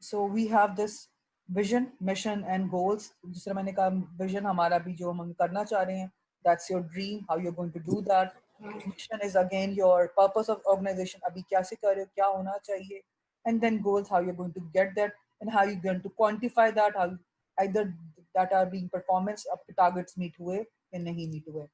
So we have this vision, mission and goals. जिस तरह मैंने कहा vision हमारा भी जो हम करना चाह रहे हैं, that's your dream, how you're going to do that. Mission is again your purpose of organization, अभी कैसे कर रहे हो, क्या होना चाहिए. And then goals, how you're going to get that and how you're going to quantify that, how either that are being performance up to targets meet हुए या नहीं meet हुए.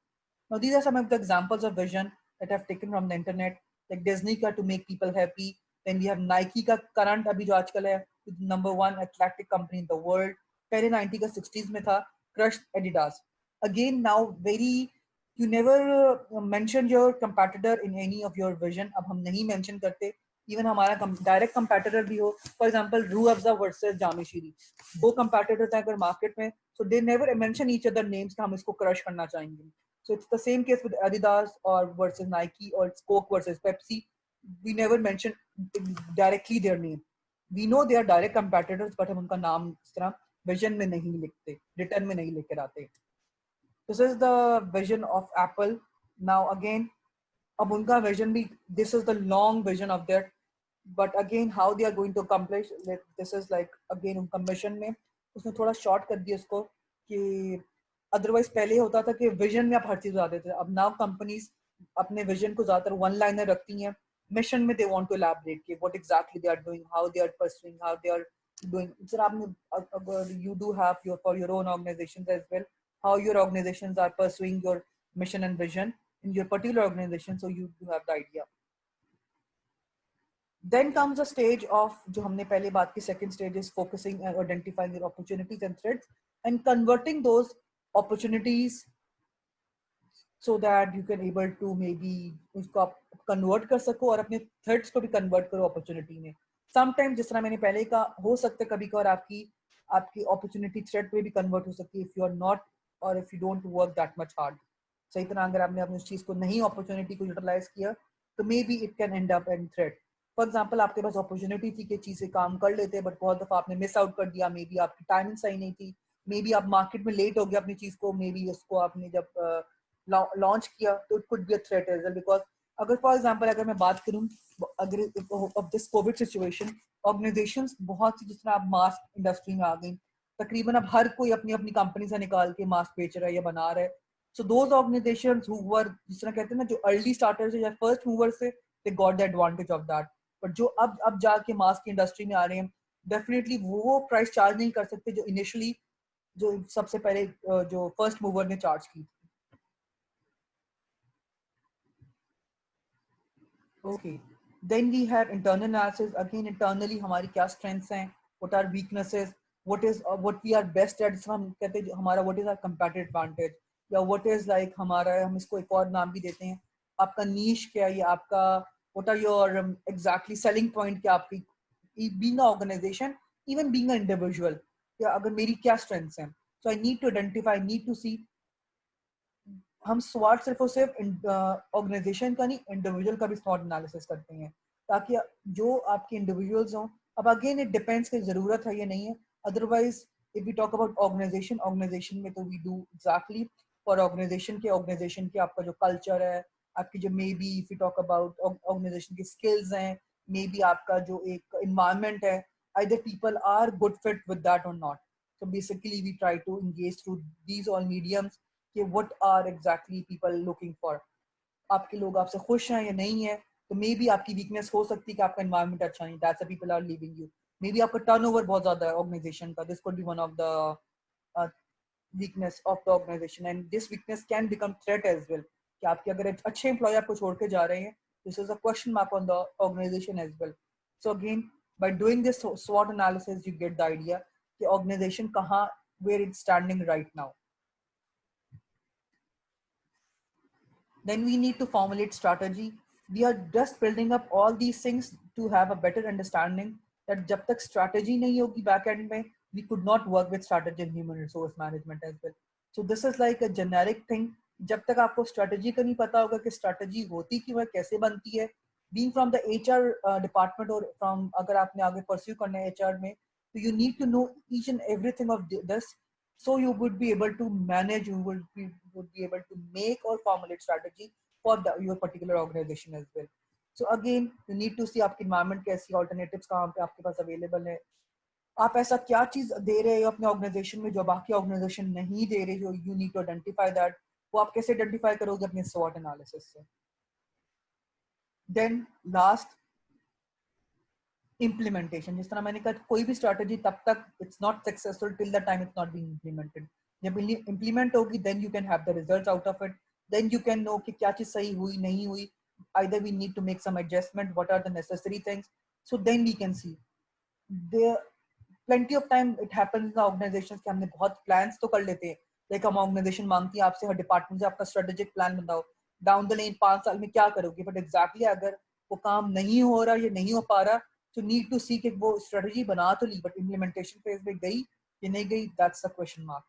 Now these are some of the examples of vision that I've taken from the internet, like Disney का to make people happy. Then we have Nike का current अभी जो आजकल है, number one athletic company in the world. पहले 90 का 60s में था, crushed Adidas. Again now very you never mention your competitor in any of your vision. अब हम नहीं mention करते. Even हमारा direct competitor भी हो, for example Rue Afza versus Jamishiri, दो competitors हैं अगर market में, so they never mention each other names कि हम इसको crush करना चाहेंगे. So it's the same case with Adidas or versus Nike or Coke versus Pepsi. We never mention directly their name. We know they are direct competitors, but हम उनका नाम इस तरह vision में नहीं लिखते, written में नहीं लेकर आते. This is the vision of Apple. Now again, अब उनका vision भी, this is the long vision of their, but again how they are going to accomplish, this is like again उनका mission में उसने थोड़ा short कर दिया उसको कि अदरवाइज पहले होता था कि विजन में आप हर चीज बता देते थे. अब नाउ कंपनीज अपने विजन को ज्यादातर वन लाइनर रखती हैं. मिशन में दे वांट टू एलैबोरेट कि what exactly they are doing, how they are pursuing, how they are doing. Sir आपने अगर you do have your for your own organizations as well, how your organizations are pursuing your mission and vision in your particular organization, so you do have the idea. Then comes a stage of जो हमने पहले बात की, second stage is focusing and identifying your opportunities and threats and converting those opportunities so that you can able to maybe उसको आप convert कर सको और अपने threats को भी convert करो opportunity में. Sometimes जिस तरह मैंने पहले कहा, हो सकता है कभी कभार आपकी आपकी opportunity threat में भी convert हो सकती है if you are not or if you don't work that much hard. सही तरह अगर आपने अपनी उस चीज को नहीं opportunity को utilize किया तो maybe it can end up in threat. For example आपके पास अपॉर्चुनिटी थी कि चीजें काम कर लेते, बट बहुत दफा आपने मिस आउट कर दिया. मे बी आपकी टाइमिंग सही नहीं थी, मे बी आप मार्केट में लेट हो गया अपनी चीज को, मे बी उसको आपने जब लॉन्च किया तो it could be a threat as well. Because अगर फॉर एग्जाम्पल अगर मैं बात करूं अगर of this covid situation, organizations बहुत सी, जिस तरह आप मास्क इंडस्ट्री में आ गई, तकरीबन अब हर कोई अपनी अपनी कंपनी से निकाल के मास्क बेच रहा है या बना रहा है. So those organisations who were, जिस तरह कहते हैं ना, जो अर्ली स्टार्टर्स या फर्स्ट मूवर से, they got the advantage of that. But जो अब जाके मास्क की इंडस्ट्री में आ रहे हैं, डेफिनेटली वो प्राइस चार्ज नहीं कर सकते जो इनिशियली जो सबसे पहले जो फर्स्ट मूवर ने चार्ज की. Okay, then we have internal analysis. Again internally हमारी क्या स्ट्रेंथ्स हैं, what are weaknesses, what we are best at. हम कहते हैं हमारा what is our competitive advantage, या व्हाट इज लाइक हमारा, हम इसको एक और नाम भी देते हैं, आपका नीश क्या है, या आपका what are your exactly selling point, क्या आपकी being a organization, even being a individual, या अगर मेरी क्या स्ट्रेंथ्स हैं. So I need to identify, need to see. हम स्वाट सिर्फ और सिर्फ ऑर्गेनाइजेशन का नहीं, इंडिविजुअल का भी स्वाट एनालिसिस करते हैं ताकि जो आपके इंडिविजुअल्स हों. अब अगेन इट डिपेंड्स कि जरूरत है या नहीं है. Otherwise if we talk about organization में तो we do exactly for organization के आपका जो कल्चर है, आपकी जो maybe if you talk about organization की स्किल्स हैं, मे बी आपका जो एक इन्वायरमेंट है, either people are good fit with that or not. So basically we try to engage through these all mediums कि what are exactly people looking for. आपके लोग आपसे खुश हैं या नहीं है, तो मे बी आपकी वीकनेस हो सकती है कि आपका एनवायरनमेंट अच्छा नहीं, that's why people are leaving you. Maybe आपका टर्नओवर बहुत ज्यादा है ऑर्गेनाइजेशन का, this could be one of the weakness of the organization, and this weakness can become threat as well. कि आपके अगर एक अच्छे एम्प्लॉय आपको छोड़ के जा रहे हैं, this is a question mark on the organization as well. So again by doing this SWOT analysis you get the idea कि organization कहाँ, where it's standing right now. Then we need to formulate strategy. We are just building up all these things to have a better understanding that जब तक strategy नहीं होगी back end में, we could not work with strategy and human resource management as well. So this is like a generic thing. जब तक आपको strategy का नहीं पता होगा कि strategy होती क्यों है, कैसे बनती है, being from the HR department or from अगर आपने आगे pursue करना है HR में, so you need to know each and everything of this, so you would be able to manage, you would be able to make or formulate strategy for your particular organization as well. So again you need to see आपकी environment कैसी, alternatives कहाँ पे आपके पास available है, आप ऐसा क्या चीज दे रहे हो अपने ऑर्गेनाइजेशन में जो बाकी ऑर्गेनाइजेशन नहीं दे रहे, जो you need to identify that. वो आप कैसे आइडेंटिफाई करोगे? अपने स्वॉट एनालिसिस से। Then last, implementation. जिस तरह मैंने कहा, कोई भी स्ट्रैटेजी तब तक it's not successful till the time it's not being implemented. जब इम्प्लीमेंट होगी then you can have the results out of it, then you can know कि क्या चीज सही हुई नहीं हुई, either we need to make some adjustment, what are the necessary things, so then we can see there plenty of time it happens in the organizations कि हमने बहुत plans तो कर लेते हैं, like हम organization मांगती है आपसे, हर department से आपका strategic plan बताओ down the lane 5 साल में क्या करोगे, but exactly अगर वो काम नहीं हो रहा या नहीं हो पा रहा, so need to see कि वो strategy बना तो ली but implementation phase में गई कि नहीं गई, that's the question mark।